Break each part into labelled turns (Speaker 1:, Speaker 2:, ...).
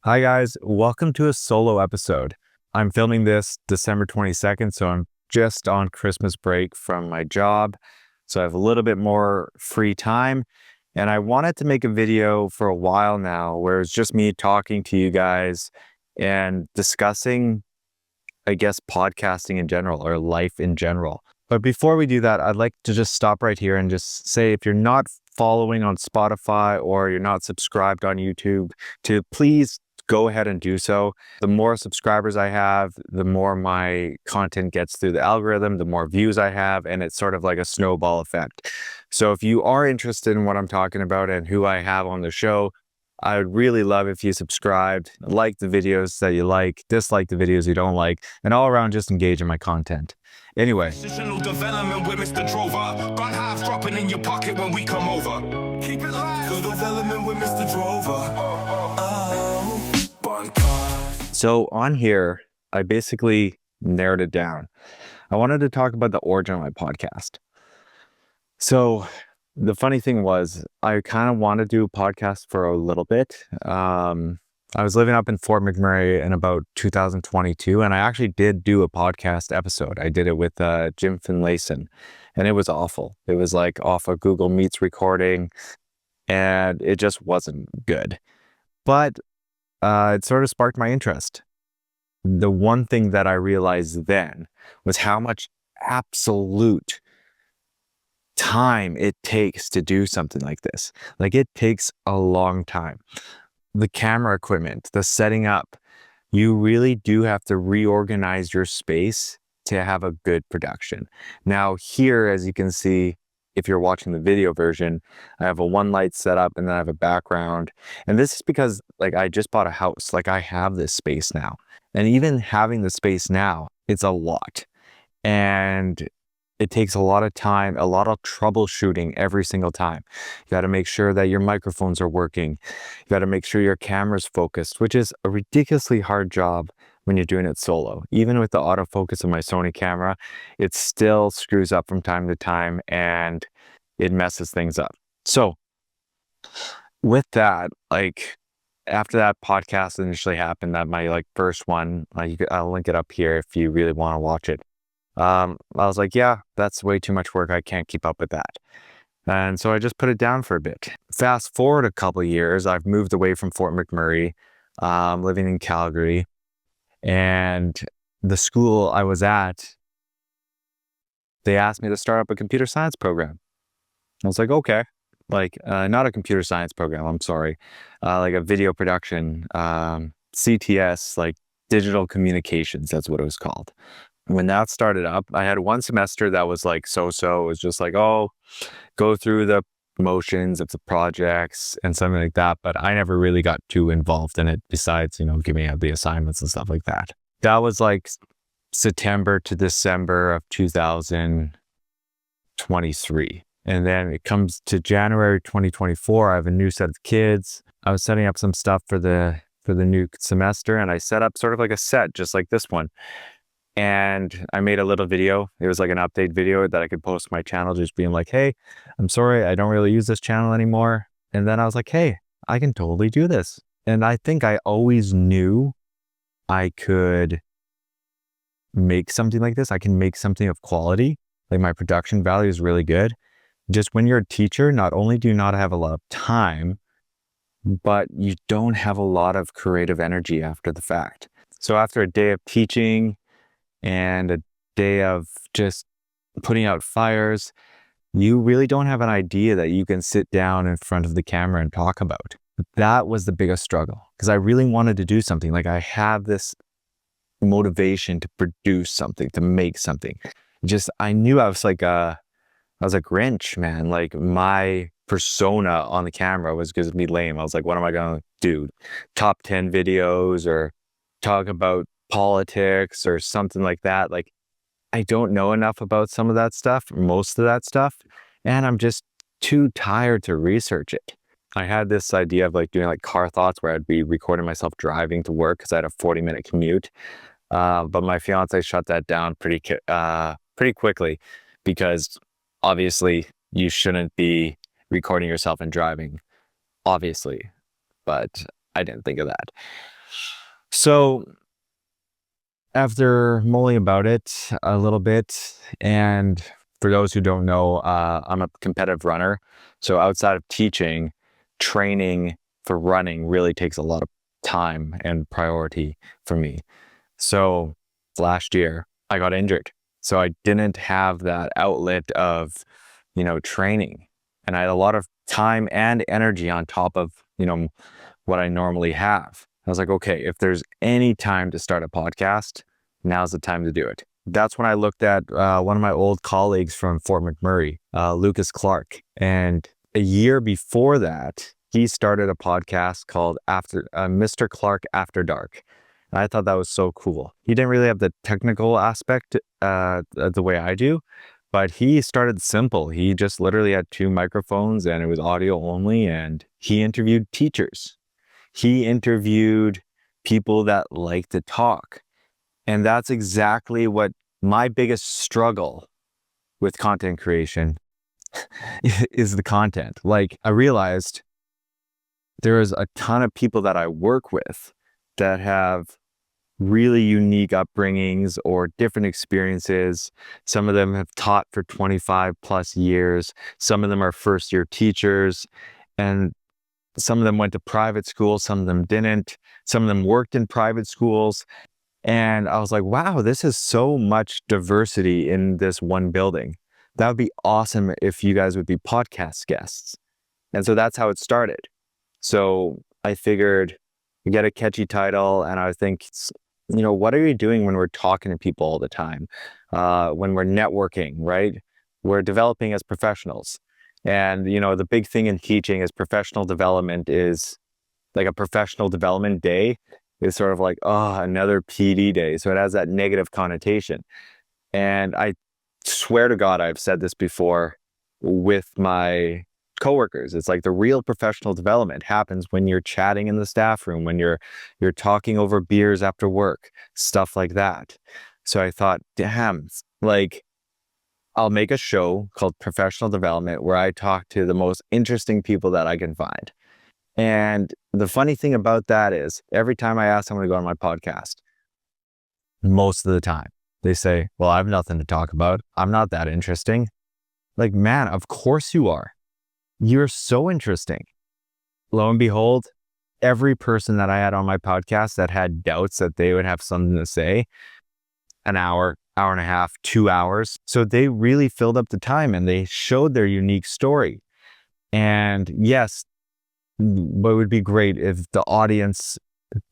Speaker 1: Hi guys, welcome to a solo episode. I'm filming this December 22nd, so I'm just on Christmas break from my job. So I have a little bit more free time. And I wanted to make a video for a while now where it's just me talking to you guys and discussing, I guess, podcasting in general or life in general. But before we do that, I'd like to just stop right here and just say if you're not following on Spotify or you're not subscribed on YouTube, to please go ahead and do so. The more subscribers I have, the more my content gets through the algorithm, the more views I have, and it's sort of like a snowball effect. So if you are interested in what I'm talking about and who I have on the show, I would really love if you subscribed, like the videos that you like, dislike the videos you don't like, and all around just engage in my content. Anyway.
Speaker 2: Positional development with Mr.Drover. Gun half dropping in your pocket when we come over. Keep it live. Good development with Mr.Drover.
Speaker 1: So on here, I basically narrowed it down. I wanted to talk about the origin of my podcast. So the funny thing was, I kind of wanted to do a podcast for a little bit. I was living up in Fort McMurray in about 2022, and I actually did do a podcast episode. I did it with Jim Finlayson, and it was awful. It was like off a Google Meets recording, and it just wasn't good. But it sort of sparked my interest. The one thing that I realized then was how much absolute time it takes to do something like this. Like, it takes a long time. The camera equipment, the setting up, you really do have to reorganize your space to have a good production. Now here, as you can see, if you're watching the video version, I have a one light setup and then I have a background. And this is because like I just bought a house, like I have this space now. And even having the space now, it's a lot. And it takes a lot of time, a lot of troubleshooting every single time. You got to make sure that your microphones are working. You got to make sure your camera's focused, which is a ridiculously hard job when you're doing it solo. Even with the autofocus of my Sony camera, it still screws up from time to time and it messes things up. So with that, like after that podcast initially happened, that my like first one, I'll link it up here if you really want to watch it. I was like, yeah, that's way too much work. I can't keep up with that. And so I just put it down for a bit. Fast forward a couple of years, I've moved away from Fort McMurray, living in Calgary. And the school I was at, they asked me to start up a computer science program. I was like, okay. Like, not a computer science program, I'm sorry. Like a video production, CTS, like digital communications, that's what it was called. When that started up, I had one semester that was like so-so. It was just like, oh, go through the motions of the projects and something like that. But I never really got too involved in it besides, giving out the assignments and stuff like that. That was like September to December of 2023. And then it comes to January 2024. I have a new set of kids. I was setting up some stuff for the new semester, and I set up sort of like a set just like this one. And I made a little video. It was like an update video that I could post to my channel, just being like, hey, I'm sorry, I don't really use this channel anymore. And then I was like, hey, I can totally do this. And I think I always knew I could make something like this. I can make something of quality. Like, my production value is really good. Just when you're a teacher, not only do you not have a lot of time, but you don't have a lot of creative energy after the fact. So after a day of teaching and a day of just putting out fires, you really don't have an idea that you can sit down in front of the camera and talk about. That was the biggest struggle, because I really wanted to do something. Like, I have this motivation to produce something, to make something. I knew I was like a Grinch, man. Like, my persona on the camera was going to be lame. I was like, what am I going to do? Top 10 videos or talk about politics or something like that. Like, I don't know enough about some of that stuff, most of that stuff, and I'm just too tired to research it. I had this idea of like doing like car thoughts where I'd be recording myself driving to work because I had a 40-minute commute. But my fiance shut that down pretty quickly, because obviously you shouldn't be recording yourself and driving, obviously. But I didn't think of that. So after mulling about it a little bit, and for those who don't know, I'm a competitive runner. So outside of teaching, training for running really takes a lot of time and priority for me. So last year I got injured. So I didn't have that outlet of, training. And I had a lot of time and energy on top of, what I normally have. I was like, okay, if there's any time to start a podcast, now's the time to do it. That's when I looked at one of my old colleagues from Fort McMurray, Lucas Clark. And a year before that, he started a podcast called Mr. Clark After Dark. And I thought that was so cool. He didn't really have the technical aspect the way I do, but he started simple. He just literally had 2 microphones and it was audio only. And he interviewed teachers. He interviewed people that like to talk. And that's exactly what my biggest struggle with content creation is, the content. Like, I realized there is a ton of people that I work with that have really unique upbringings or different experiences. Some of them have taught for 25 plus years. Some of them are first year teachers, and some of them went to private school. Some of them didn't. Some of them worked in private schools. And I was like, wow, this is so much diversity in this one building. That would be awesome if you guys would be podcast guests. And so that's how it started. So I figured we get a catchy title, and I think, what are you doing when we're talking to people all the time? When we're networking, right? We're developing as professionals. And, the big thing in teaching is professional development is like a professional development day is sort of like, oh, another PD day. So it has that negative connotation. And I swear to God, I've said this before with my coworkers. It's like the real professional development happens when you're chatting in the staff room, when you're talking over beers after work, stuff like that. So I thought, damn, like, I'll make a show called Professional Development where I talk to the most interesting people that I can find. And the funny thing about that is every time I ask someone to go on my podcast, most of the time they say, well, I have nothing to talk about. I'm not that interesting. Like, man, of course you are. You're so interesting. Lo and behold, every person that I had on my podcast that had doubts that they would have something to say, an hour, hour and a half, 2 hours. So they really filled up the time and they showed their unique story. And yes, but it would be great if the audience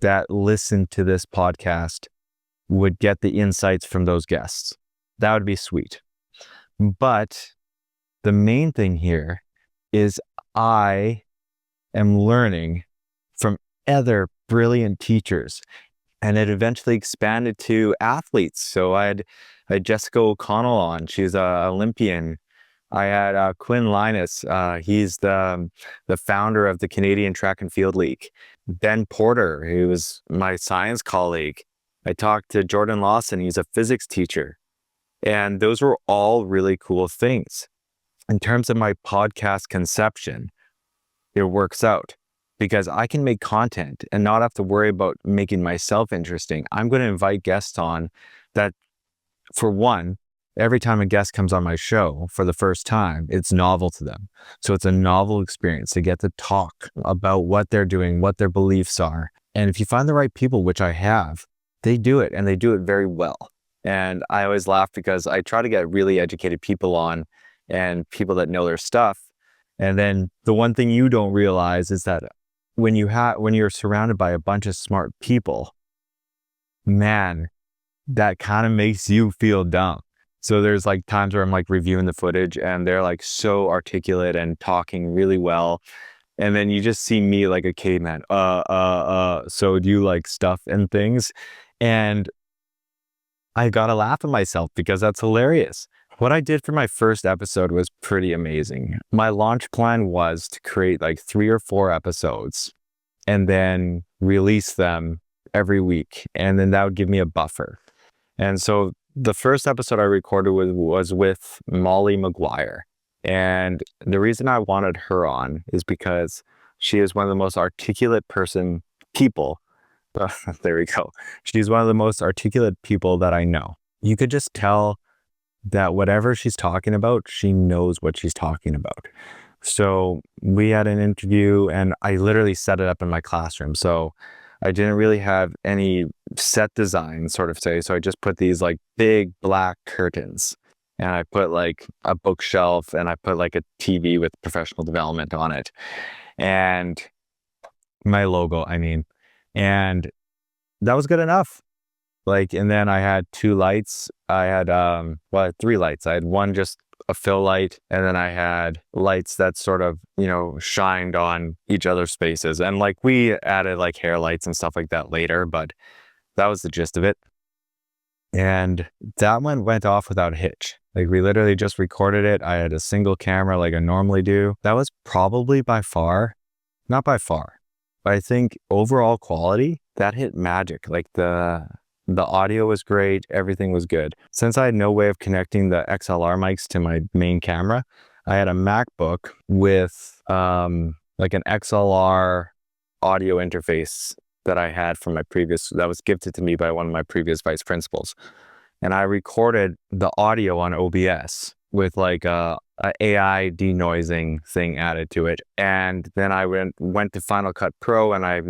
Speaker 1: that listened to this podcast would get the insights from those guests. That would be sweet. But the main thing here is I am learning from other brilliant teachers. And it eventually expanded to athletes. So I had Jessica O'Connell on. She's an Olympian. I had Quinn Linus. He's the founder of the Canadian Track and Field League. Ben Porter, who was my science colleague. I talked to Jordan Lawson. He's a physics teacher. And those were all really cool things. In terms of my podcast conception, it works out because I can make content and not have to worry about making myself interesting. I'm going to invite guests on that, for one, every time a guest comes on my show for the first time, it's novel to them. So it's a novel experience to get to talk about what they're doing, what their beliefs are. And if you find the right people, which I have, they do it and they do it very well. And I always laugh because I try to get really educated people on and people that know their stuff. And then the one thing you don't realize is that when you're surrounded by a bunch of smart people, man, that kind of makes you feel dumb. So there's like times where I'm like reviewing the footage and they're like so articulate and talking really well. And then you just see me like a caveman. So do you like stuff and things? And I gotta laugh at myself because that's hilarious. What I did for my first episode was pretty amazing. My launch plan was to create like 3 or 4 episodes and then release them every week. And then that would give me a buffer. And so the first episode I recorded was with Molly McGuire. And the reason I wanted her on is because she is one of the most articulate people. There we go. She's one of the most articulate people that I know. You could just tell that whatever she's talking about, she knows what she's talking about. So we had an interview and I literally set it up in my classroom. So I didn't really have any set design, sort of say. So I just put these like big black curtains and I put like a bookshelf and I put like a TV with professional development on it and my logo, I mean, and that was good enough. Like, and then I had two lights. I had, three lights. I had one just a fill light, and then I had lights that sort of, shined on each other's faces. And like we added like hair lights and stuff like that later, but that was the gist of it. And that one went off without a hitch. Like we literally just recorded it. I had a single camera like I normally do. That was probably not by far, but I think overall quality, that hit magic. Like the audio was great. Everything was good. Since I had no way of connecting the XLR mics to my main camera, I had a MacBook with like an XLR audio interface that I had from that was gifted to me by one of my previous vice principals. And I recorded the audio on OBS with like a AI denoising thing added to it. And then I went to Final Cut Pro and I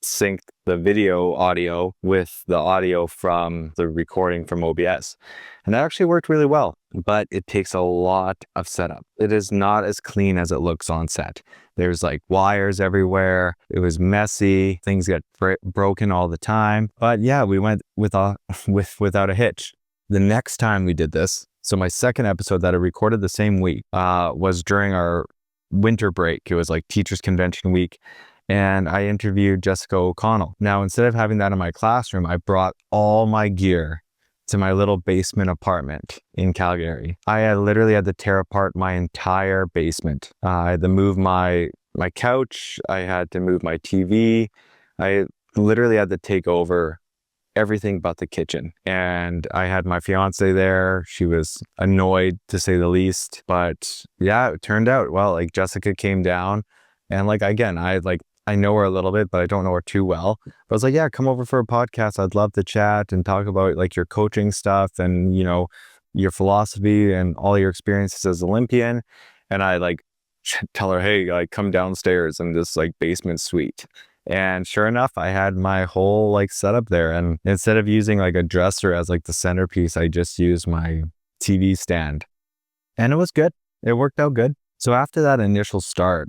Speaker 1: synced the video audio with the audio from the recording from OBS. And that actually worked really well, but it takes a lot of setup. It is not as clean as it looks on set. There's like wires everywhere. It was messy. Things get broken all the time. But yeah, we went without a hitch. The next time we did this, so my second episode that I recorded the same week was during our winter break. It was like Teachers Convention week. And I interviewed Jessica O'Connell. Now, instead of having that in my classroom, I brought all my gear to my little basement apartment in Calgary. I literally had to tear apart my entire basement. I had to move my couch. I had to move my TV. I literally had to take over everything but the kitchen. And I had my fiance there. She was annoyed to say the least. But yeah, it turned out well. Like Jessica came down and like, again, I know her a little bit, but I don't know her too well. But I was like, yeah, come over for a podcast. I'd love to chat and talk about like your coaching stuff and, your philosophy and all your experiences as Olympian. And I like tell her, hey, like come downstairs in this like basement suite. And sure enough, I had my whole like setup there. And instead of using like a dresser as like the centerpiece, I just used my TV stand. And it was good. It worked out good. So after that initial start,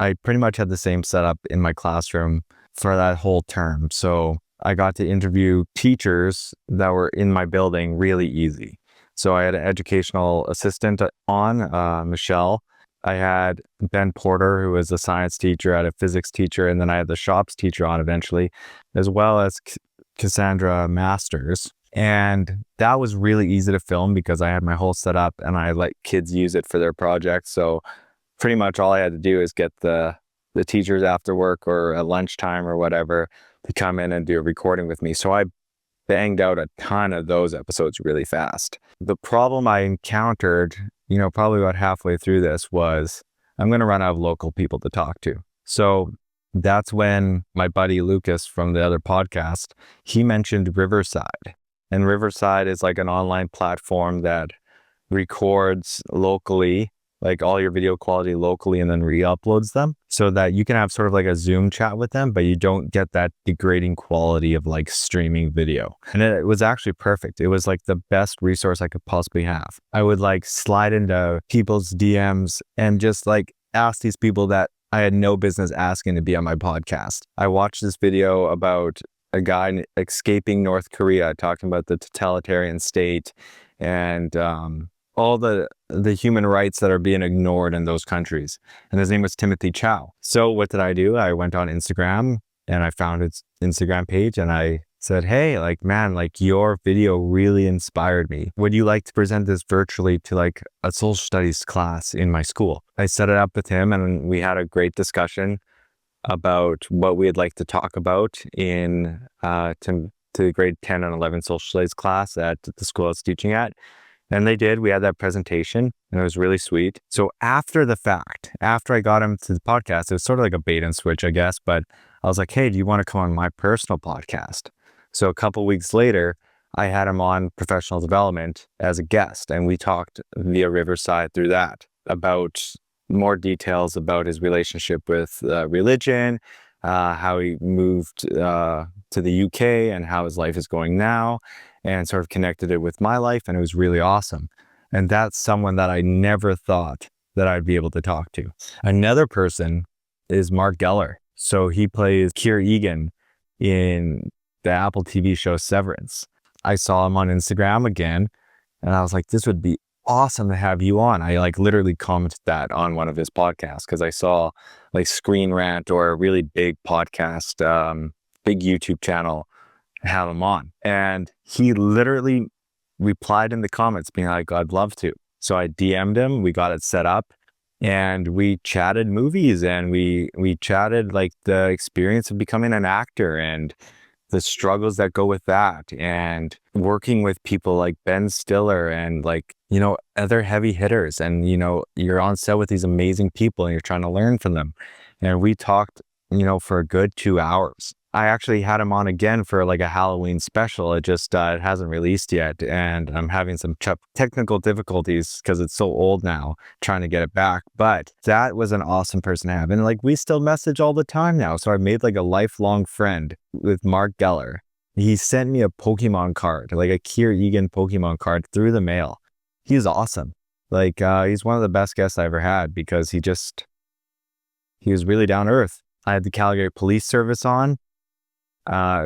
Speaker 1: I pretty much had the same setup in my classroom for that whole term. So I got to interview teachers that were in my building really easy. So I had an educational assistant on, Michelle. I had Ben Porter, who was a science teacher, I had a physics teacher, and then I had the shops teacher on eventually, as well as Cassandra Masters. And that was really easy to film because I had my whole setup and I let kids use it for their projects. So pretty much all I had to do is get the teachers after work or at lunchtime or whatever to come in and do a recording with me. So I banged out a ton of those episodes really fast. The problem I encountered, probably about halfway through this was I'm going to run out of local people to talk to. So that's when my buddy Lucas from the other podcast, he mentioned Riverside. And Riverside is like an online platform that records locally, like all your video quality locally, and then re-uploads them so that you can have sort of like a Zoom chat with them, but you don't get that degrading quality of like streaming video. And it was actually perfect. It was like the best resource I could possibly have. I would like slide into people's DMs and just like ask these people that I had no business asking to be on my podcast. I watched this video about a guy escaping North Korea, talking about the totalitarian state and all the human rights that are being ignored in those countries. And his name was Timothy Chow. So what did I do? I went on Instagram and I found his Instagram page and I said, hey, like, man, like your video really inspired me. Would you like to present this virtually to like a social studies class in my school? I set it up with him and we had a great discussion about what we'd like to talk about in to grade 10 and 11 social studies class at the school I was teaching at. And they did. We had that presentation and it was really sweet. So after the fact, after I got him to the podcast, it was sort of like a bait and switch, I guess, but I was like, hey, do you want to come on my personal podcast? So a couple weeks later, I had him on professional development as a guest, and we talked via Riverside through that about more details about his relationship with religion, how he moved to the UK and how his life is going now, and sort of connected it with my life. And it was really awesome. And that's someone that I never thought that I'd be able to talk to. Another person is Mark Geller. So he plays Keir Egan in the Apple TV show Severance. I saw him on Instagram again, and I was like, this would be awesome to have you on. I like literally commented that on one of his podcasts because I saw like Screen Rant or a really big podcast, big YouTube channel have him on. And he literally replied in the comments being like, I'd love to. So I DM'd him, we got it set up, and we chatted movies, and we chatted like the experience of becoming an actor and the struggles that go with that, and working with people like Ben Stiller and like, you know, other heavy hitters. And, you know, you're on set with these amazing people and you're trying to learn from them. And we talked, you know, for a good 2 hours. I actually had him on again for like a Halloween special. It just, it hasn't released yet. And I'm having some technical difficulties because it's so old now, trying to get it back. But that was an awesome person to have. And like, we still message all the time now. So I made like a lifelong friend with Mark Geller. He sent me a Pokemon card, like a Keir Egan Pokemon card through the mail. He's awesome. Like, he's one of the best guests I ever had because he was really down to earth. I had the Calgary Police Service on,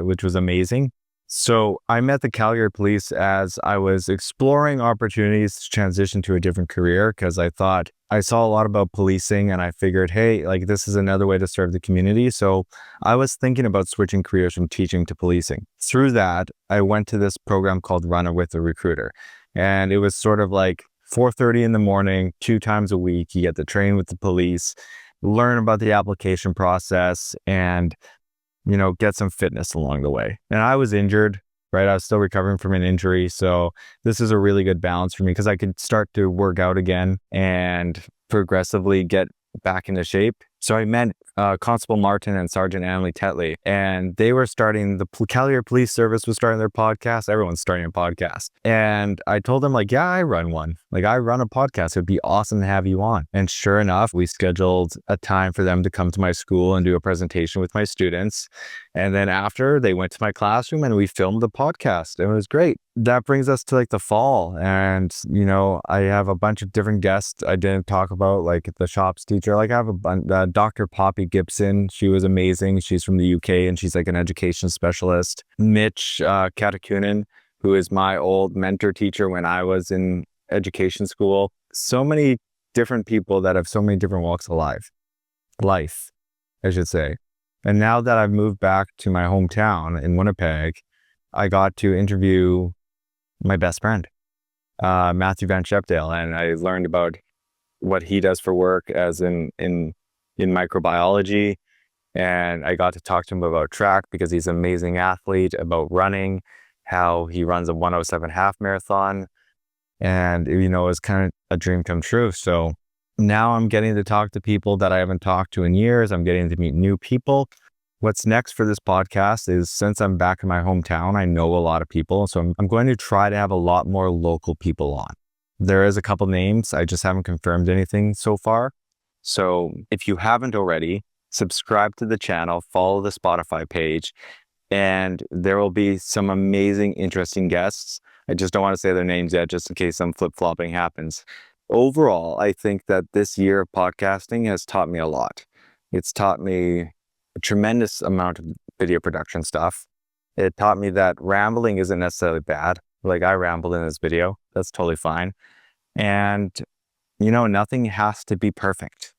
Speaker 1: which was amazing. So I met the Calgary Police as I was exploring opportunities to transition to a different career, because I thought I saw a lot about policing and I figured, hey, like this is another way to serve the community. So I was thinking about switching careers from teaching to policing. Through that, I went to this program called Run It with a Recruiter. And it was sort of like 4:30 in the morning, 2 times a week. You get to train with the police, learn about the application process, and, you know, get some fitness along the way. And I was injured, right? I was still recovering from an injury. So this is a really good balance for me because I could start to work out again and progressively get back into shape. So I met Constable Martin and Sergeant Emily Tetley, and they were starting, the Calgary Police Service was starting their podcast. Everyone's starting a podcast. And I told them like, yeah, I run one. Like I run a podcast. It'd be awesome to have you on. And sure enough, we scheduled a time for them to come to my school and do a presentation with my students. And then after, they went to my classroom and we filmed the podcast. It was great. That brings us to like the fall. And, you know, I have a bunch of different guests I didn't talk about, like the shops teacher. Like I have a Dr. Poppy Gibson. She was amazing. She's from the UK and she's like an education specialist. Mitch Katakunen, who is my old mentor teacher when I was in education school. So many different people that have so many different walks of life, I should say. And now that I've moved back to my hometown in Winnipeg, I got to interview my best friend, Matthew Van Shepdale, and I learned about what he does for work as in microbiology. And I got to talk to him about track because he's an amazing athlete, about running, how he runs a 107 half marathon. And, you know, it's kind of a dream come true. So now I'm getting to talk to people that I haven't talked to in years. I'm getting to meet new people. What's next for this podcast is, since I'm back in my hometown, I know a lot of people. So I'm going to try to have a lot more local people on. There is a couple names. I just haven't confirmed anything so far. So if you haven't already, subscribe to the channel, follow the Spotify page, and there will be some amazing, interesting guests. I just don't want to say their names yet, just in case some flip-flopping happens. Overall, I think that this year of podcasting has taught me a lot. It's taught me a tremendous amount of video production stuff. It taught me that rambling isn't necessarily bad. Like I rambled in this video, that's totally fine. And, you know, nothing has to be perfect,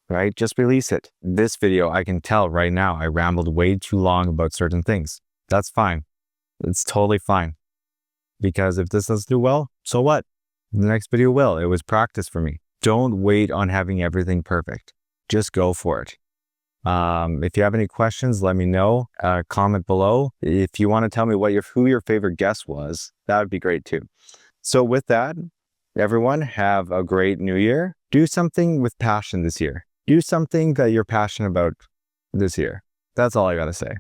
Speaker 1: right? Just release it. This video, I can tell right now, I rambled way too long about certain things. That's fine. It's totally fine. Because if this doesn't do well, so what? The next video will. It was practice for me. Don't wait on having everything perfect. Just go for it. If you have any questions, let me know. Comment below. If you want to tell me who your favorite guest was, that would be great too. So with that, everyone, have a great new year. Do something with passion this year. Do something that you're passionate about this year. That's all I got to say.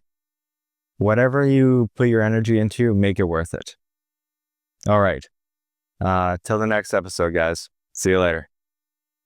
Speaker 1: Whatever you put your energy into, make it worth it. All right. Till the next episode, guys. See you later.